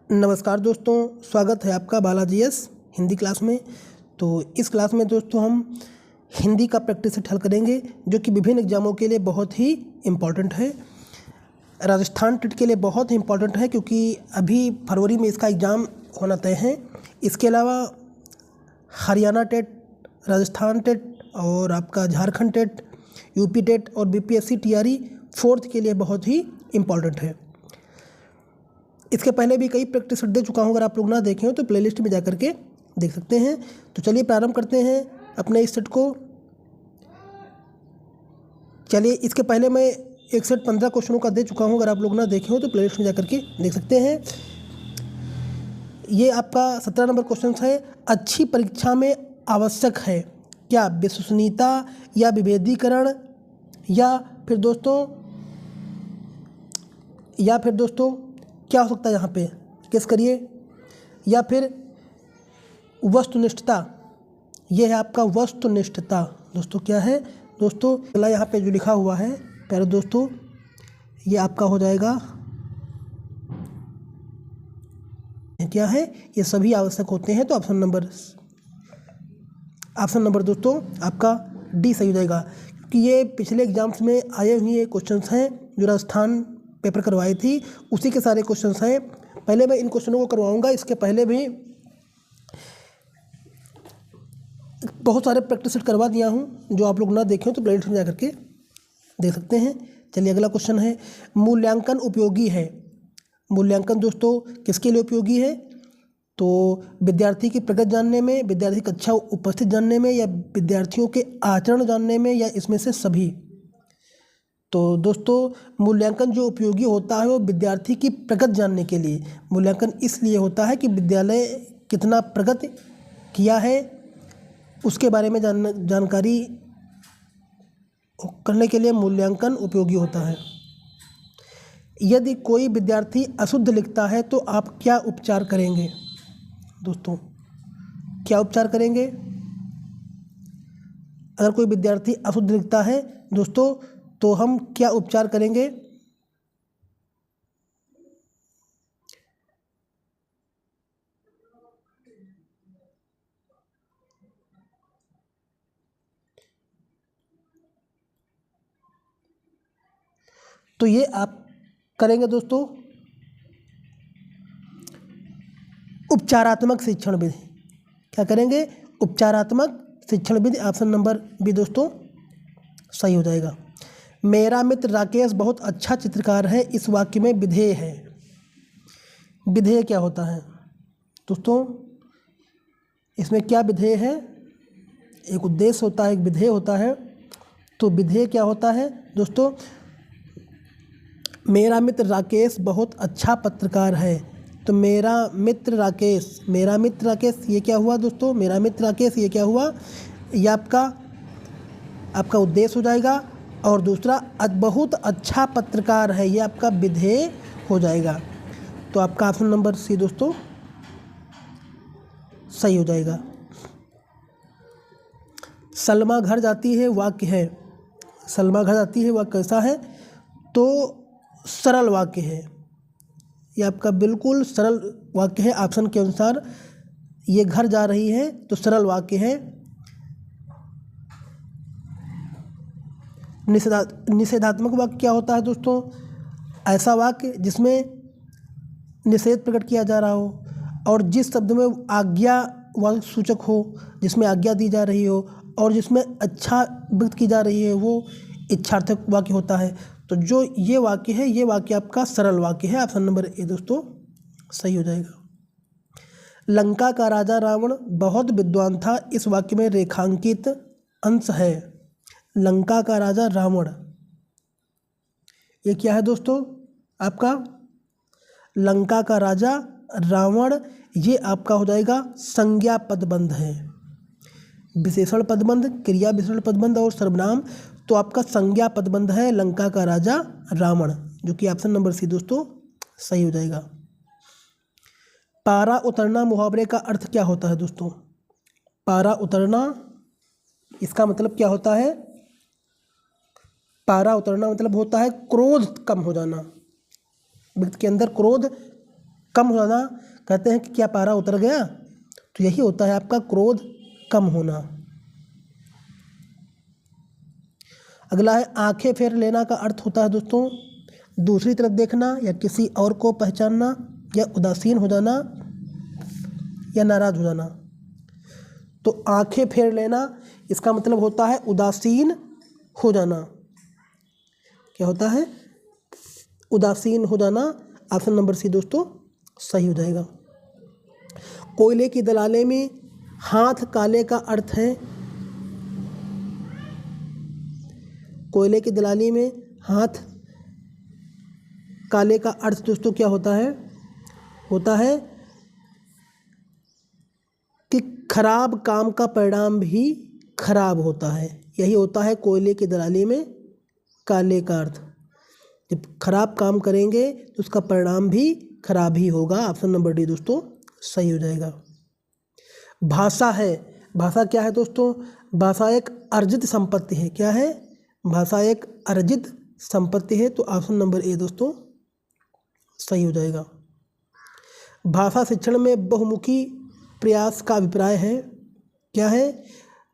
नमस्कार दोस्तों, स्वागत है आपका बालाजी एस हिंदी क्लास में। तो इस क्लास में दोस्तों हम हिंदी का प्रैक्टिस सेट हल करेंगे जो कि विभिन्न एग्जामों के लिए बहुत ही इम्पॉर्टेंट है। राजस्थान टेट के लिए बहुत ही इम्पॉर्टेंट है क्योंकि अभी फरवरी में इसका एग्ज़ाम होना तय है। इसके अलावा हरियाणा टेट, राजस्थान टेट और आपका झारखंड टेट, यूपी टेट और बीपीएससी टीआरई फोर्थ के लिए बहुत ही इम्पॉर्टेंट है। इसके पहले भी कई प्रैक्टिस सेट दे चुका हूँ, अगर आप लोग ना देखें हो तो प्लेलिस्ट में जा कर के देख सकते हैं। तो चलिए प्रारंभ करते हैं अपने इस सेट को। चलिए, इसके पहले मैं एक सेट 15 क्वेश्चनों का दे चुका हूँ, अगर आप लोग ना देखे हो तो प्लेलिस्ट में जा कर के देख सकते हैं। ये आपका 17 नंबर क्वेश्चन है। अच्छी परीक्षा में आवश्यक है क्या? विश्वसनीयता या विभेदीकरण या फिर दोस्तों क्या हो सकता है यहाँ पे, गेस करिए। या फिर वस्तुनिष्ठता, ये है आपका वस्तुनिष्ठता। दोस्तों क्या है दोस्तों, पहला यहाँ पे जो लिखा हुआ है प्यारे दोस्तों, ये आपका हो जाएगा, क्या है, ये सभी आवश्यक होते हैं। तो ऑप्शन नंबर दोस्तों आपका डी सही हो जाएगा, क्योंकि ये पिछले एग्जाम्स में आए हुए क्वेश्चंस हैं जो राजस्थान पेपर करवाई थी, उसी के सारे क्वेश्चंस हैं। पहले मैं इन क्वेश्चनों को करवाऊंगा, इसके पहले भी बहुत सारे प्रैक्टिस सेट करवा दिया हूं, जो आप लोग ना देखें तो प्लेलिस्ट में जा करके देख सकते हैं। चलिए अगला क्वेश्चन है, मूल्यांकन उपयोगी है। मूल्यांकन दोस्तों किसके लिए उपयोगी है? तो विद्यार्थी की प्रगति जानने में, विद्यार्थी की अच्छा उपस्थित जानने में, या विद्यार्थियों के आचरण जानने में, या इसमें से सभी। तो दोस्तों मूल्यांकन जो उपयोगी होता है वो विद्यार्थी की प्रगति जानने के लिए। मूल्यांकन इसलिए होता है कि विद्यालय कितना प्रगति किया है उसके बारे में जानकारी करने के लिए मूल्यांकन उपयोगी होता है। यदि कोई विद्यार्थी अशुद्ध लिखता है तो आप क्या उपचार करेंगे? दोस्तों क्या उपचार करेंगे अगर कोई विद्यार्थी अशुद्ध लिखता है दोस्तों, तो हम क्या उपचार करेंगे? तो ये आप करेंगे दोस्तों उपचारात्मक शिक्षण विधि। क्या करेंगे? उपचारात्मक शिक्षण विधि। ऑप्शन नंबर बी दोस्तों सही हो जाएगा। मेरा मित्र राकेश बहुत अच्छा चित्रकार है, इस वाक्य में विधेय है। विधेय क्या होता है दोस्तों? इसमें क्या विधेय है? एक उद्देश्य होता है, एक विधेय होता है। तो विधेय क्या होता है दोस्तों? मेरा मित्र राकेश बहुत अच्छा पत्रकार है। तो मेरा मित्र राकेश ये क्या हुआ दोस्तों? मेरा मित्र राकेश ये क्या हुआ? ये आपका उद्देश्य हो जाएगा। और दूसरा बहुत अच्छा पत्रकार है, ये आपका विधेय हो जाएगा। तो आपका ऑप्शन नंबर सी दोस्तों सही हो जाएगा। सलमा घर जाती है वाक्य है। सलमा घर जाती है वाक्य कैसा है? तो सरल वाक्य है, ये आपका बिल्कुल सरल वाक्य है। ऑप्शन के अनुसार ये घर जा रही है तो सरल वाक्य है। निषेधात्मक वाक्य क्या होता है दोस्तों? ऐसा वाक्य जिसमें निषेध प्रकट किया जा रहा हो और जिस शब्द में आज्ञा वाक्य सूचक हो, जिसमें आज्ञा दी जा रही हो और जिसमें अच्छा व्यक्त की जा रही है, वो इच्छार्थक वाक्य होता है। तो जो ये वाक्य है, ये वाक्य आपका सरल वाक्य है। ऑप्शन नंबर ए दोस्तों सही हो जाएगा। लंका का राजा रावण बहुत विद्वान था, इस वाक्य में रेखांकित अंश है। लंका का राजा रावण, ये क्या है दोस्तों? आपका लंका का राजा रावण, ये आपका हो जाएगा संज्ञा पदबंध है। विशेषण पदबंध, क्रिया विशेषण पदबंध और सर्वनाम, तो आपका संज्ञा पदबंध है लंका का राजा रावण, जो कि ऑप्शन नंबर सी दोस्तों सही हो जाएगा। पारा उतरना मुहावरे का अर्थ क्या होता है दोस्तों? पारा उतरना, इसका मतलब क्या होता है? पारा उतरना मतलब होता है क्रोध कम हो जाना। व्यक्ति के अंदर क्रोध कम हो जाना, कहते हैं कि क्या पारा उतर गया, तो यही होता है आपका क्रोध कम होना। अगला है आंखें फेर लेना का अर्थ होता है दोस्तों दूसरी तरफ देखना या किसी और को पहचानना या उदासीन हो जाना या नाराज हो जाना। तो आंखें फेर लेना इसका मतलब होता है उदासीन हो जाना। क्या होता है? उदासीन हो जाना। ऑप्शन नंबर सी दोस्तों सही हो जाएगा। कोयले की दलाली में हाथ काले का अर्थ है, कोयले की दलाली में हाथ काले का अर्थ दोस्तों क्या होता है? होता है कि खराब काम का परिणाम भी खराब होता है। यही होता है कोयले की दलाली में काले का अर्थ। जब खराब काम करेंगे तो उसका परिणाम भी खराब ही होगा। ऑप्शन नंबर डी दोस्तों सही हो जाएगा। भाषा है, भाषा क्या है दोस्तों? भाषा एक अर्जित संपत्ति है। क्या है? भाषा एक अर्जित संपत्ति है। तो ऑप्शन नंबर ए दोस्तों सही हो जाएगा। भाषा शिक्षण में बहुमुखी प्रयास का अभिप्राय है। क्या है?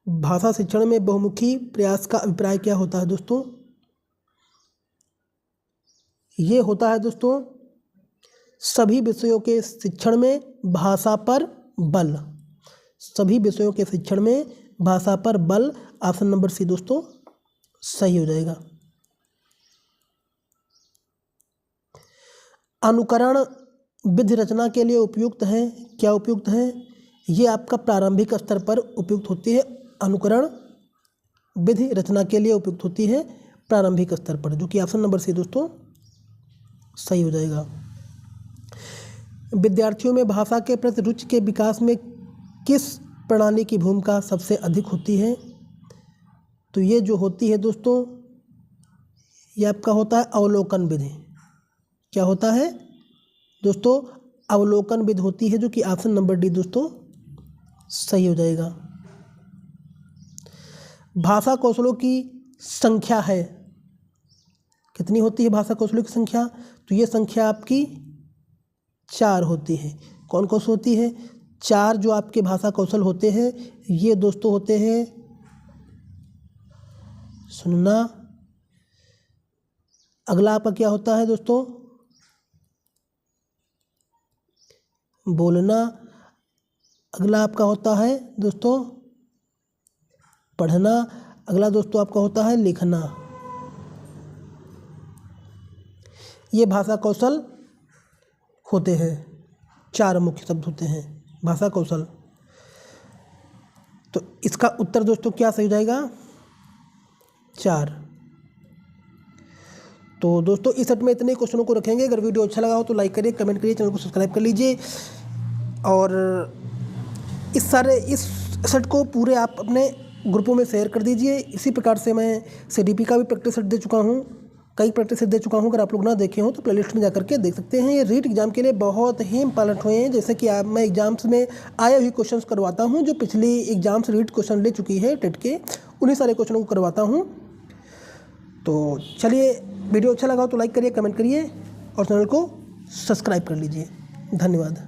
भाषा शिक्षण में बहुमुखी प्रयास का अभिप्राय क्या होता है दोस्तों? ये होता है दोस्तों सभी विषयों के शिक्षण में भाषा पर बल। सभी विषयों के शिक्षण में भाषा पर बल। ऑप्शन नंबर सी दोस्तों सही हो जाएगा। अनुकरण विधि रचना के लिए उपयुक्त है। क्या उपयुक्त है? ये आपका प्रारंभिक स्तर पर उपयुक्त होती है। अनुकरण विधि रचना के लिए उपयुक्त होती है प्रारंभिक स्तर पर, जो कि ऑप्शन नंबर सी दोस्तों सही हो जाएगा। विद्यार्थियों में भाषा के प्रति रुचि के विकास में किस प्रणाली की भूमिका सबसे अधिक होती है? तो ये जो होती है दोस्तों ये आपका होता है अवलोकन विधि। क्या होता है दोस्तों? अवलोकन विधि होती है, जो कि ऑप्शन नंबर डी दोस्तों सही हो जाएगा। भाषा कौशलों की संख्या है, कितनी होती है भाषा कौशलों की संख्या? तो ये संख्या आपकी 4 होती है। कौन कौन सी होती है? 4 जो आपके भाषा कौशल होते हैं ये दोस्तों होते हैं सुनना। अगला आपका क्या होता है दोस्तों? बोलना। अगला आपका होता है दोस्तों पढ़ना। अगला दोस्तों आपका होता है लिखना। ये भाषा कौशल होते हैं, 4 मुख्य शब्द होते हैं भाषा कौशल। तो इसका उत्तर दोस्तों क्या सही हो जाएगा? 4। तो दोस्तों इस सेट में इतने क्वेश्चनों को रखेंगे। अगर वीडियो अच्छा लगा हो तो लाइक करिए, कमेंट करिए, चैनल को सब्सक्राइब कर लीजिए। और इस सेट को पूरे आप अपने ग्रुपों में शेयर कर दीजिए। इसी प्रकार से मैं CDP का भी प्रैक्टिस सेट दे चुका हूँ, कई प्रैक्टिस सेट दे चुका हूँ। अगर आप लोग ना देखे हो तो प्लेलिस्ट में जाकर के देख सकते हैं। ये रीट एग्जाम के लिए बहुत ही इंपॉर्टेंट हुए हैं। जैसे कि मैं एग्जाम्स में आए हुए क्वेश्चंस करवाता हूँ, जो पिछली एग्जाम्स रीट क्वेश्चन ले चुकी है टेट के, उन्हीं सारे क्वेश्चनों को करवाता हूँ। तो चलिए, वीडियो अच्छा लगा हो तो लाइक करिए, कमेंट करिए और चैनल को सब्सक्राइब कर लीजिए। धन्यवाद।